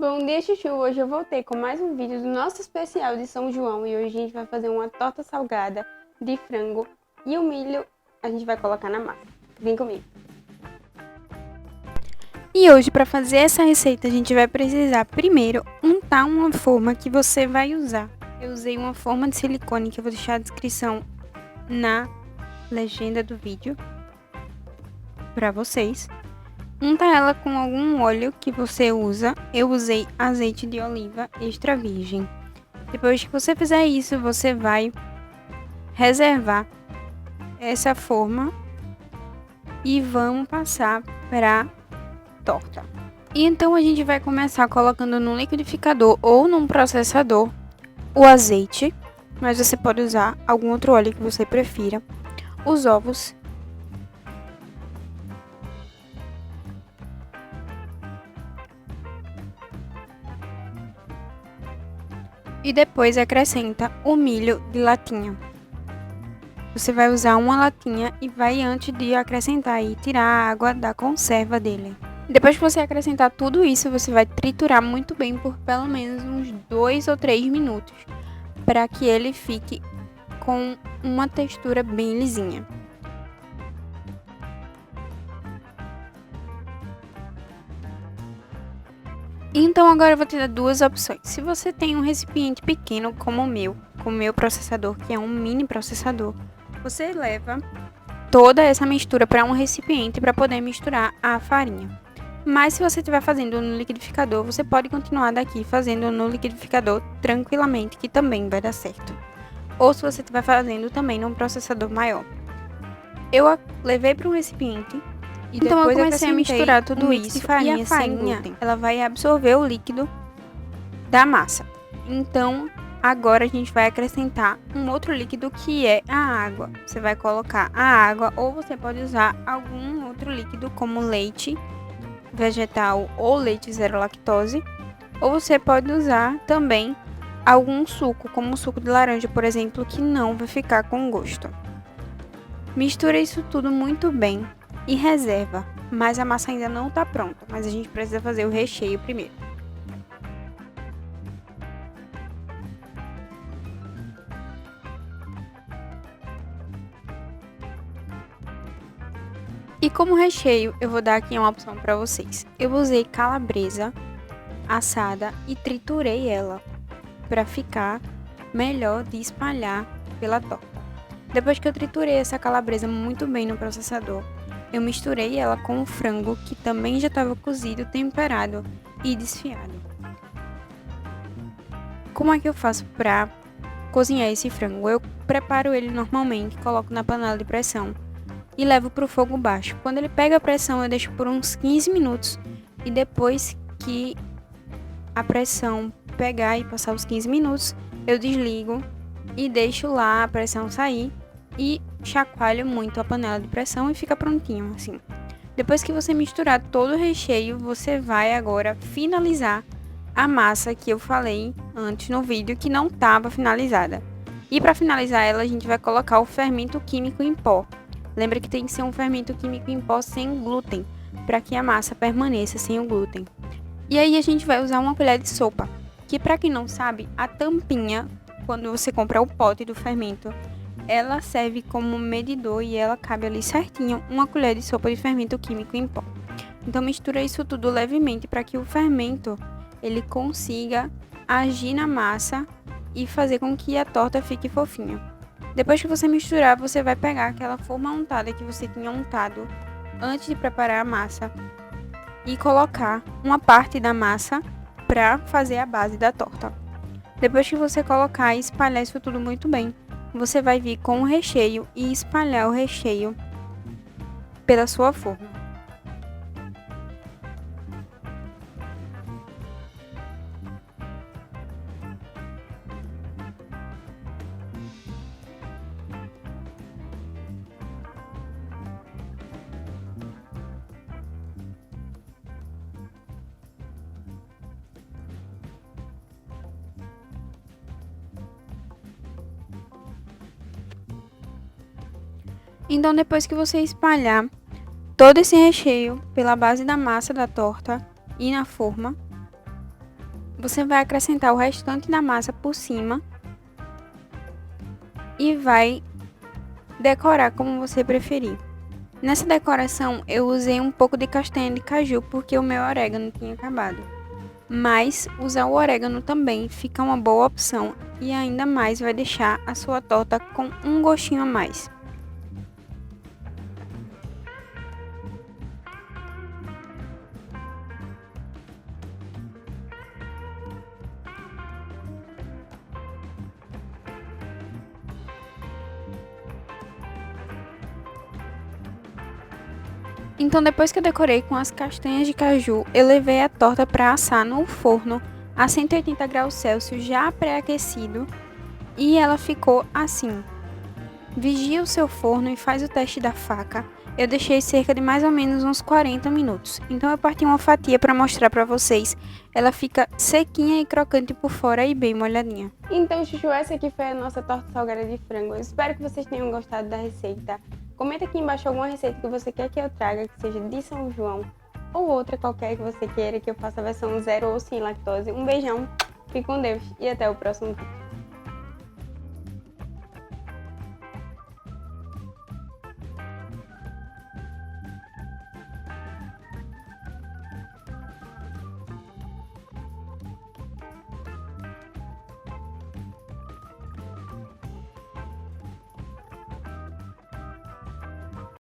Bom dia, Chuchu! Hoje eu voltei com mais um vídeo do nosso especial de São João e hoje a gente vai fazer uma torta salgada de frango e o milho a gente vai colocar na massa. Vem comigo! E hoje, para fazer essa receita, a gente vai precisar primeiro untar uma forma que você vai usar. Eu usei uma forma de silicone que eu vou deixar a descrição na legenda do vídeo para vocês. Unta ela com algum óleo que você usa. Eu usei azeite de oliva extra virgem. Depois que você fizer isso, você vai reservar essa forma e vamos passar para torta. E então a gente vai começar colocando no liquidificador ou num processador o azeite, mas você pode usar algum outro óleo que você prefira, os ovos, e depois acrescenta o milho de latinha. Você vai usar uma latinha e vai, antes de acrescentar aí, tirar a água da conserva dele. Depois que você acrescentar tudo isso, você vai triturar muito bem por pelo menos uns 2 ou 3 minutos, para que ele fique com uma textura bem lisinha. Então agora eu vou te dar duas opções. Se você tem um recipiente pequeno como o meu processador, que é um mini processador, você leva toda essa mistura para um recipiente para poder misturar a farinha. Mas se você estiver fazendo no liquidificador, você pode continuar daqui fazendo no liquidificador tranquilamente, que também vai dar certo. Ou se você estiver fazendo também num processador maior. Eu levei para um recipiente. E então eu comecei a misturar tudo isso e a farinha, ela vai absorver o líquido da massa. Então agora a gente vai acrescentar um outro líquido que é a água. Você vai colocar a água ou você pode usar algum outro líquido como leite vegetal ou leite zero lactose. Ou você pode usar também algum suco, como o suco de laranja, por exemplo, que não vai ficar com gosto. Mistura isso tudo muito bem e reserva, mas a massa ainda não está pronta, mas a gente precisa fazer o recheio primeiro. E como recheio, eu vou dar aqui uma opção para vocês. Eu usei calabresa assada e triturei ela para ficar melhor de espalhar pela torta. Depois que eu triturei essa calabresa muito bem no processador, eu misturei ela com o frango, que também já estava cozido, temperado e desfiado. Como é que eu faço para cozinhar esse frango? Eu preparo ele normalmente, coloco na panela de pressão e levo para o fogo baixo. Quando ele pega a pressão, eu deixo por uns 15 minutos e depois que a pressão pegar e passar os 15 minutos, eu desligo e deixo lá a pressão sair e chacoalho muito a panela de pressão e fica prontinho assim. Depois que você misturar todo o recheio, você vai agora finalizar a massa que eu falei antes no vídeo que não estava finalizada. E para finalizar ela, a gente vai colocar o fermento químico em pó. Lembra que tem que ser um fermento químico em pó sem glúten, para que a massa permaneça sem o glúten. E aí a gente vai usar uma colher de sopa, que para quem não sabe, a tampinha, quando você compra o pote do fermento, ela serve como medidor e ela cabe ali certinho uma colher de sopa de fermento químico em pó. Então mistura isso tudo levemente para que o fermento ele consiga agir na massa e fazer com que a torta fique fofinha. Depois que você misturar, você vai pegar aquela forma untada que você tinha untado antes de preparar a massa e colocar uma parte da massa para fazer a base da torta. Depois que você colocar e espalhar isso tudo muito bem, você vai vir com o recheio e espalhar o recheio pela sua forma. Então, depois que você espalhar todo esse recheio pela base da massa da torta e na forma, Você vai acrescentar o restante da massa por cima e vai decorar como você preferir. Nessa decoração eu usei um pouco de castanha de caju porque o meu orégano tinha acabado. Mas usar o orégano também fica uma boa opção e ainda mais vai deixar a sua torta com um gostinho a mais. Então, depois que eu decorei com as castanhas de caju, eu levei a torta para assar no forno a 180 graus Celsius já pré-aquecido e ela ficou assim. Vigie o seu forno e faz o teste da faca. Eu deixei cerca de mais ou menos uns 40 minutos. Então eu parti uma fatia para mostrar para vocês. Ela fica sequinha e crocante por fora e bem molhadinha. Então, chuchu, essa aqui foi a nossa torta salgada de frango. Eu espero que vocês tenham gostado da receita. Comenta aqui embaixo alguma receita que você quer que eu traga, que seja de São João ou outra qualquer que você queira que eu faça a versão zero ou sem lactose. Um beijão, fique com Deus e até o próximo vídeo.